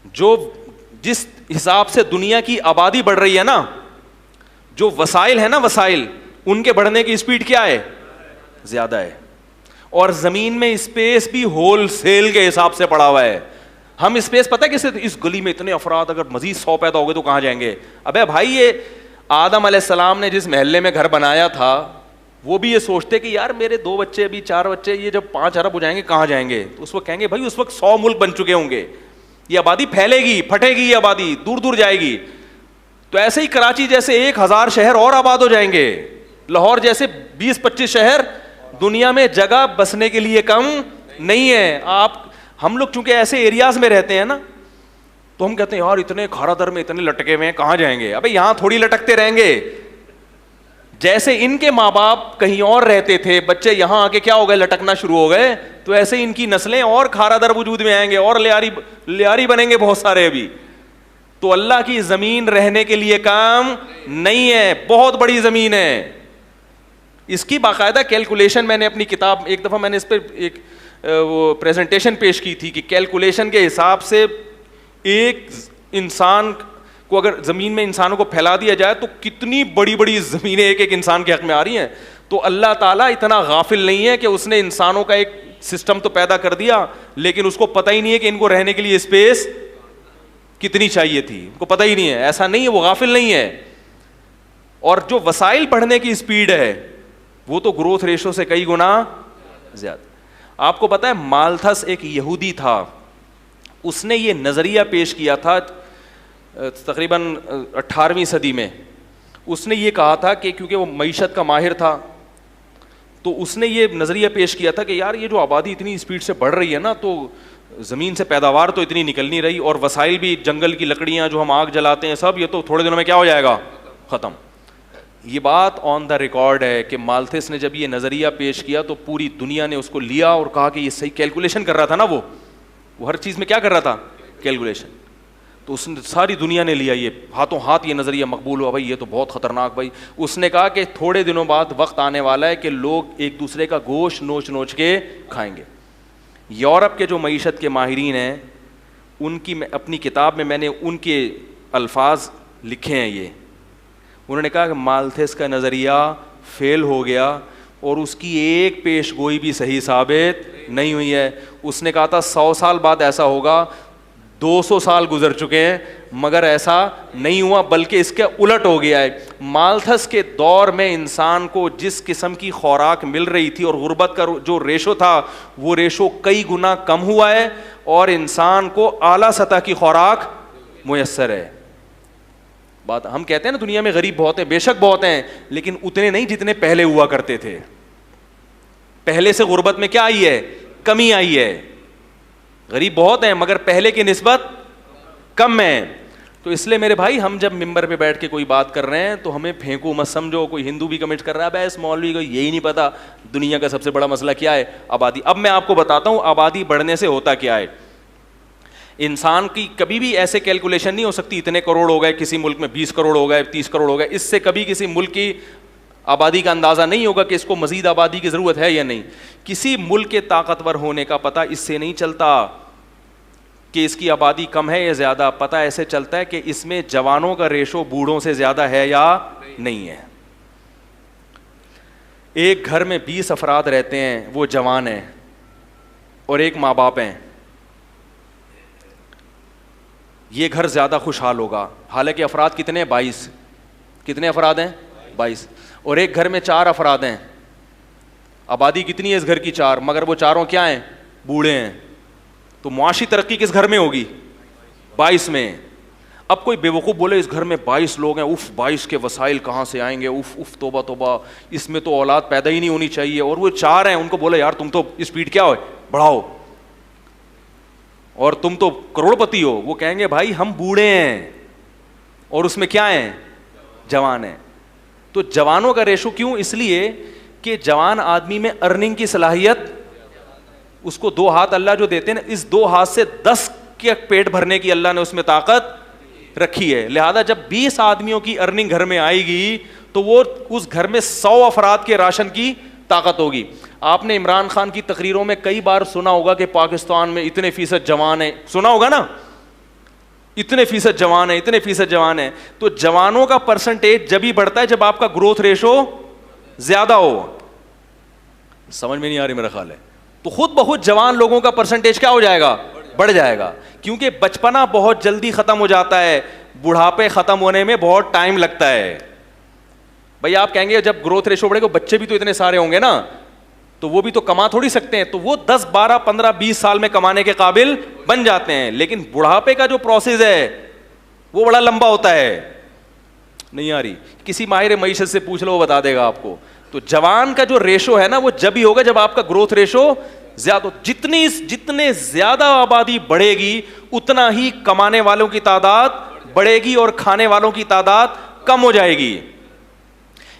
جو جس حساب سے دنیا کی آبادی بڑھ رہی ہے نا, جو وسائل ہے نا, وسائل ان کے بڑھنے کی اسپیڈ کیا ہے, زیادہ ہے. اور زمین میں اسپیس بھی ہول سیل کے حساب سے پڑا ہوا ہے. ہم اسپیس پتہ ہے کیسے, اس گلی میں اتنے افراد, اگر مزید 100 پیدا ہو گئے تو کہاں جائیں گے؟ ابے بھائی یہ آدم علیہ السلام نے جس محلے میں گھر بنایا تھا, وہ بھی یہ سوچتے کہ یار میرے 2 بچے, ابھی 4 بچے, یہ جب 5 ارب ہو جائیں گے کہاں جائیں گے؟ تو اس وقت کہیں گے بھائی اس وقت 100 ملک بن چکے ہوں گے, یہ آبادی پھیلے گی, پھٹے گی, یہ آبادی دور دور جائے گی. تو ایسے ہی کراچی جیسے 1000 شہر اور آباد ہو جائیں گے, لاہور جیسے 20-25 شہر. دنیا میں جگہ بسنے کے لیے کم نہیں ہے. ہم لوگ چونکہ ایسے ایریاز میں رہتے ہیں نا, تو ہم کہتے ہیں یار اتنے کھارا در میں اتنے لٹکے ہوئے ہیں, کہاں جائیں گے؟ ابے یہاں تھوڑی لٹکتے رہیں گے. جیسے ان کے ماں باپ کہیں اور رہتے تھے, بچے یہاں آ کے کیا ہو گئے, لٹکنا شروع ہو گئے, تو ایسے ہی ان کی نسلیں اور کھارا در وجود میں آئیں گے, اور لیاری بنیں گے بہت سارے ابھی. تو اللہ کی زمین رہنے کے لیے کام نہیں ہے, بہت بڑی زمین ہے. اس کی باقاعدہ کیلکولیشن میں نے اپنی کتاب, ایک دفعہ میں نے اس پہ ایک وہ پریزنٹیشن پیش کی تھی کہ کیلکولیشن کے حساب سے ایک انسان کو, اگر زمین میں انسانوں کو پھیلا دیا جائے تو کتنی بڑی بڑی زمینیں ایک ایک انسان کے حق میں آ رہی ہیں. تو اللہ تعالیٰ اتنا غافل نہیں ہے کہ اس نے انسانوں کا ایک سسٹم تو پیدا کر دیا, لیکن اس کو پتہ ہی نہیں ہے کہ ان کو رہنے کے لیے اسپیس کتنی چاہیے تھی, ان کو پتہ ہی نہیں ہے. ایسا نہیں ہے, وہ غافل نہیں ہے. اور جو وسائل بڑھنے کی اسپیڈ ہے وہ تو گروتھ ریشو سے کئی گنا زیادہ. آپ کو پتہ ہے مالتھس ایک یہودی تھا, اس نے یہ نظریہ پیش کیا تھا تقریباً 18ویں صدی میں. اس نے یہ کہا تھا کہ کیونکہ وہ معیشت کا ماہر تھا, تو اس نے یہ نظریہ پیش کیا تھا کہ یار یہ جو آبادی اتنی اسپیڈ سے بڑھ رہی ہے نا, تو زمین سے پیداوار تو اتنی نکل نہیں رہی, اور وسائل بھی, جنگل کی لکڑیاں جو ہم آگ جلاتے ہیں سب, یہ تو تھوڑے دنوں میں کیا ہو جائے گا, ختم. یہ بات آن دا ریکارڈ ہے کہ مالتھس نے جب یہ نظریہ پیش کیا تو پوری دنیا نے اس کو لیا اور کہا کہ یہ صحیح کیلکولیشن کر رہا تھا نا, وہ ہر چیز میں کیا کر رہا تھا, کیلکولیشن. تو اس نے, ساری دنیا نے لیا, یہ ہاتھوں ہاتھ یہ نظریہ مقبول ہوا, بھائی یہ تو بہت خطرناک. بھائی اس نے کہا کہ تھوڑے دنوں بعد وقت آنے والا ہے کہ لوگ ایک دوسرے کا گوشت نوچ نوچ کے کھائیں گے. یورپ کے جو معیشت کے ماہرین ہیں, ان کی اپنی کتاب میں نے ان کے الفاظ لکھے ہیں. یہ انہوں نے کہا کہ مالتھس کا نظریہ فیل ہو گیا اور اس کی ایک پیش گوئی بھی صحیح ثابت نہیں ہوئی ہے. اس نے کہا تھا 100 سال بعد ایسا ہوگا, 200 سال گزر چکے ہیں مگر ایسا نہیں ہوا, بلکہ اس کے الٹ ہو گیا ہے. مالتھس کے دور میں انسان کو جس قسم کی خوراک مل رہی تھی اور غربت کا جو ریشو تھا, وہ ریشو کئی گنا کم ہوا ہے, اور انسان کو اعلیٰ سطح کی خوراک میسر ہے. بات ہم کہتے ہیں نا دنیا میں غریب بہت ہیں, بے شک بہت ہیں, لیکن اتنے نہیں جتنے پہلے ہوا کرتے تھے. پہلے سے غربت میں کیا آئی ہے, کمی آئی ہے. غریب بہت ہیں مگر پہلے کی نسبت کم ہیں. تو اس لیے میرے بھائی, ہم جب ممبر پہ بیٹھ کے کوئی بات کر رہے ہیں تو ہمیں پھینکو مت سمجھو. کوئی ہندو بھی کمنٹ کر رہا ہے, اس مولوی کو یہی نہیں پتا دنیا کا سب سے بڑا مسئلہ کیا ہے, آبادی. اب میں آپ کو بتاتا ہوں آبادی بڑھنے سے ہوتا کیا ہے. انسان کی کبھی بھی ایسے کیلکولیشن نہیں ہو سکتی اتنے کروڑ ہو گئے, کسی ملک میں 20 کروڑ ہو گئے, 30 کروڑ ہو گئے, اس سے کبھی کسی ملک کی آبادی کا اندازہ نہیں ہوگا کہ اس کو مزید آبادی کی ضرورت ہے یا نہیں. کسی ملک کے طاقتور ہونے کا پتہ اس سے نہیں چلتا کہ اس کی آبادی کم ہے یا زیادہ. پتہ ایسے چلتا ہے کہ اس میں جوانوں کا ریشو بوڑھوں سے زیادہ ہے یا نہیں ہے. ایک گھر میں 20 افراد رہتے ہیں, وہ جوان ہیں, اور ایک ماں باپ ہیں. یہ گھر زیادہ خوشحال ہوگا, حالانکہ افراد کتنے, 22. کتنے افراد ہیں, 22. اور ایک گھر میں 4 افراد ہیں, آبادی کتنی ہے اس گھر کی, 4, مگر وہ چاروں کیا ہیں, بوڑھے ہیں. تو معاشی ترقی کس گھر میں ہوگی, 22 میں. اب کوئی بیوقوف بولے اس گھر میں 22 لوگ ہیں, اف 22 کے وسائل کہاں سے آئیں گے, اف اف توبہ توبہ, اس میں تو اولاد پیدا ہی نہیں ہونی چاہیے. اور وہ 4 ہیں, ان کو بولے یار تم تو اسپیڈ کیا ہو بڑھاؤ, اور تم تو کروڑ پتی ہو. وہ کہیں گے بھائی ہم بوڑھے ہیں اور اس میں کیا ہیں, جوان ہیں. تو جوانوں کا ریشو کیوں, اس لیے کہ جوان آدمی میں ارننگ کی صلاحیت, اس کو 2 ہاتھ اللہ جو دیتے ہیں نا, اس 2 ہاتھ سے 10 کے پیٹ بھرنے کی اللہ نے اس میں طاقت رکھی ہے. لہذا جب 20 آدمیوں کی ارننگ گھر میں آئے گی تو وہ اس گھر میں 100 افراد کے راشن کی طاقت ہوگی. آپ نے عمران خان کی تقریروں میں کئی بار سنا ہوگا کہ پاکستان میں اتنے فیصد جوان ہیں, سنا ہوگا نا. اتنے فیصد جوان ہیں، اتنے فیصد جوان ہیں. تو جوانوں کا پرسنٹیج جب ہی بڑھتا ہے جب آپ کا گروتھ ریشو زیادہ ہو. سمجھ میں نہیں آ رہی میرا خیال ہے. تو خود بخود جوان لوگوں کا پرسنٹیج کیا ہو جائے گا؟ بڑھ جائے گا. کیونکہ بچپنا بہت جلدی ختم ہو جاتا ہے, بڑھاپے ختم ہونے میں بہت ٹائم لگتا ہے. بھائی آپ کہیں گے جب گروتھ ریشو بڑھے گا بچے بھی تو اتنے سارے ہوں گے نا, تو وہ بھی تو کما تھوڑی سکتے ہیں, تو وہ 10 12 15 20 سال میں کمانے کے قابل بن جاتے ہیں. لیکن بڑھاپے کا جو پروسیس ہے وہ بڑا لمبا ہوتا ہے. نہیں آ رہی؟ کسی ماہر معیشت سے پوچھ لو, وہ بتا دے گا آپ کو. تو جوان کا جو ریشو ہے نا وہ جب ہی ہوگا جب آپ کا گروتھ ریشو زیادہ. جتنے زیادہ آبادی بڑھے گی اتنا ہی کمانے والوں کی تعداد بڑھے گی اور کھانے والوں کی تعداد کم ہو جائے گی.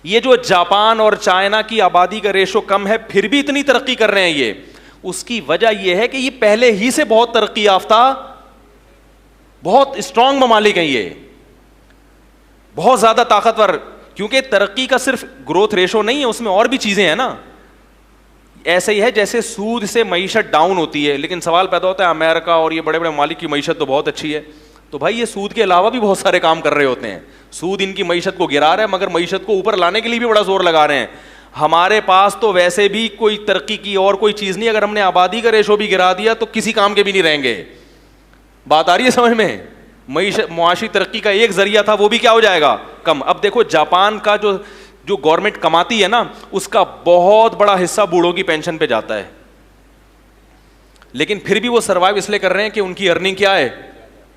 یہ جو جاپان اور چائنا کی آبادی کا ریشو کم ہے پھر بھی اتنی ترقی کر رہے ہیں, یہ اس کی وجہ یہ ہے کہ یہ پہلے ہی سے بہت ترقی یافتہ, بہت اسٹرانگ ممالک ہیں, یہ بہت زیادہ طاقتور. کیونکہ ترقی کا صرف گروتھ ریشو نہیں ہے, اس میں اور بھی چیزیں ہیں نا. ایسے ہی ہے جیسے سود سے معیشت ڈاؤن ہوتی ہے, لیکن سوال پیدا ہوتا ہے امریکہ اور یہ بڑے بڑے ممالک کی معیشت تو بہت اچھی ہے. تو بھائی یہ سود کے علاوہ بھی بہت سارے کام کر رہے ہوتے ہیں. سود ان کی معیشت کو گرا رہا ہے مگر معیشت کو اوپر لانے کے لیے بھی بڑا زور لگا رہے ہیں. ہمارے پاس تو ویسے بھی کوئی ترقی کی اور کوئی چیز نہیں, اگر ہم نے آبادی کا ریشو بھی گرا دیا تو کسی کام کے بھی نہیں رہیں گے. بات آ رہی ہے سمجھ میں؟ معاشی ترقی کا ایک ذریعہ تھا وہ بھی کیا ہو جائے گا؟ کم. اب دیکھو جاپان کا جو گورنمنٹ کماتی ہے نا اس کا بہت بڑا حصہ بوڑھوں کی پینشن پہ جاتا ہے, لیکن پھر بھی وہ سروائیو اس لیے کر رہے ہیں کہ ان کی ارننگ کیا ہے؟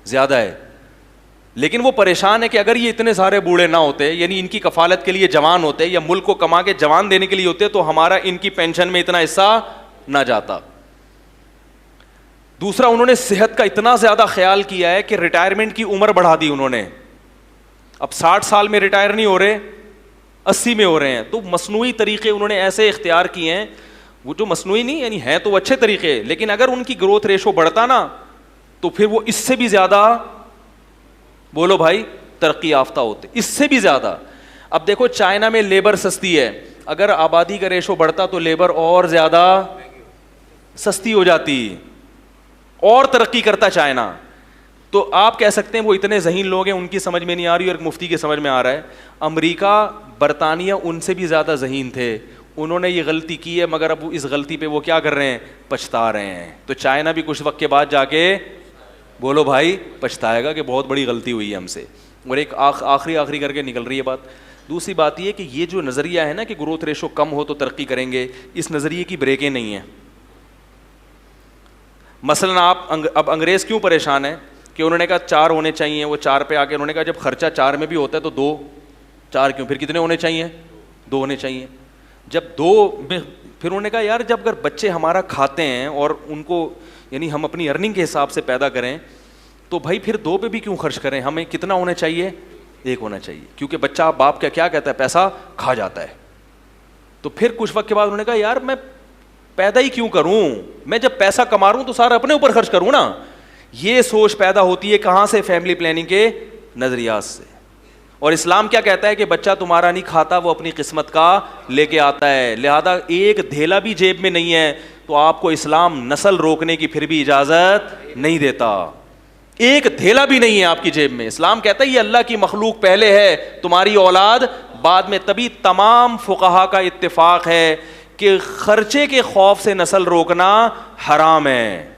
زیادہ ہے. لیکن وہ پریشان ہے کہ اگر یہ اتنے سارے بوڑھے نہ ہوتے, یعنی ان کی کفالت کے لیے جوان ہوتے یا ملک کو کما کے جوان دینے کے لیے ہوتے, تو ہمارا ان کی پینشن میں اتنا حصہ نہ جاتا. دوسرا, انہوں نے صحت کا اتنا زیادہ خیال کیا ہے کہ ریٹائرمنٹ کی عمر بڑھا دی انہوں نے. اب 60 سال میں ریٹائر نہیں ہو رہے, 80 میں ہو رہے ہیں. تو مصنوعی طریقے انہوں نے ایسے اختیار کیے ہیں, وہ جو مصنوعی نہیں یعنی ہیں تو وہ اچھے طریقے, لیکن اگر ان کی گروتھ ریشو بڑھتا نا تو پھر وہ اس سے بھی زیادہ, بولو بھائی, ترقی یافتہ ہوتے, اس سے بھی زیادہ. اب دیکھو چائنا میں لیبر سستی ہے, اگر آبادی کا ریشو بڑھتا تو لیبر اور زیادہ سستی ہو جاتی, اور ترقی کرتا چائنا. تو آپ کہہ سکتے ہیں وہ اتنے ذہین لوگ ہیں ان کی سمجھ میں نہیں آ رہی اور ایک مفتی کی سمجھ میں آ رہا ہے. امریکہ برطانیہ ان سے بھی زیادہ ذہین تھے, انہوں نے یہ غلطی کی ہے مگر اب اس غلطی پہ وہ کیا کر رہے ہیں؟ پچھتا رہے ہیں. تو چائنا بھی کچھ وقت کے بعد جا کے, بولو بھائی, پچھتائے گا کہ بہت بڑی غلطی ہوئی ہے ہم سے. اور ایک آخری کر کے نکل رہی ہے بات. دوسری بات یہ کہ یہ جو نظریہ ہے نا کہ گروتھ ریشو کم ہو تو ترقی کریں گے, اس نظریے کی بریکیں نہیں ہیں. مثلاً آپ اب انگریز کیوں پریشان ہیں کہ انہوں نے کہا 4 ہونے چاہیے, وہ 4 پہ آ کے انہوں نے کہا جب خرچہ 4 میں بھی ہوتا ہے تو 2, 4 کیوں, پھر کتنے ہونے چاہیے؟ 2 ہونے چاہیے. جب 2 میں پھر انہوں نے کہا یار جب اگر بچے ہمارا کھاتے ہیں اور ان کو یعنی ہم اپنی ارننگ کے حساب سے پیدا کریں تو بھائی پھر 2 پہ بھی کیوں خرچ کریں, ہمیں کتنا ہونا چاہیے؟ 1 ہونا چاہیے. کیونکہ بچہ باپ کا کیا کہتا ہے؟ پیسہ کھا جاتا ہے. تو پھر کچھ وقت کے بعد انہوں نے کہا یار میں پیدا ہی کیوں کروں, میں جب پیسہ کما رہا ہوں تو سارا اپنے اوپر خرچ کروں نا. یہ سوچ پیدا ہوتی ہے کہاں سے؟ فیملی پلاننگ کے نظریات سے. اور اسلام کیا کہتا ہے کہ بچہ تمہارا نہیں کھاتا, وہ اپنی قسمت کا لے کے آتا ہے, لہذا ایک دھیلا بھی جیب میں نہیں ہے تو آپ کو اسلام نسل روکنے کی پھر بھی اجازت نہیں دیتا. ایک دھیلا بھی نہیں ہے آپ کی جیب میں. اسلام کہتا ہے یہ اللہ کی مخلوق پہلے ہے, تمہاری اولاد بعد میں. تبھی تمام فقہا کا اتفاق ہے کہ خرچے کے خوف سے نسل روکنا حرام ہے.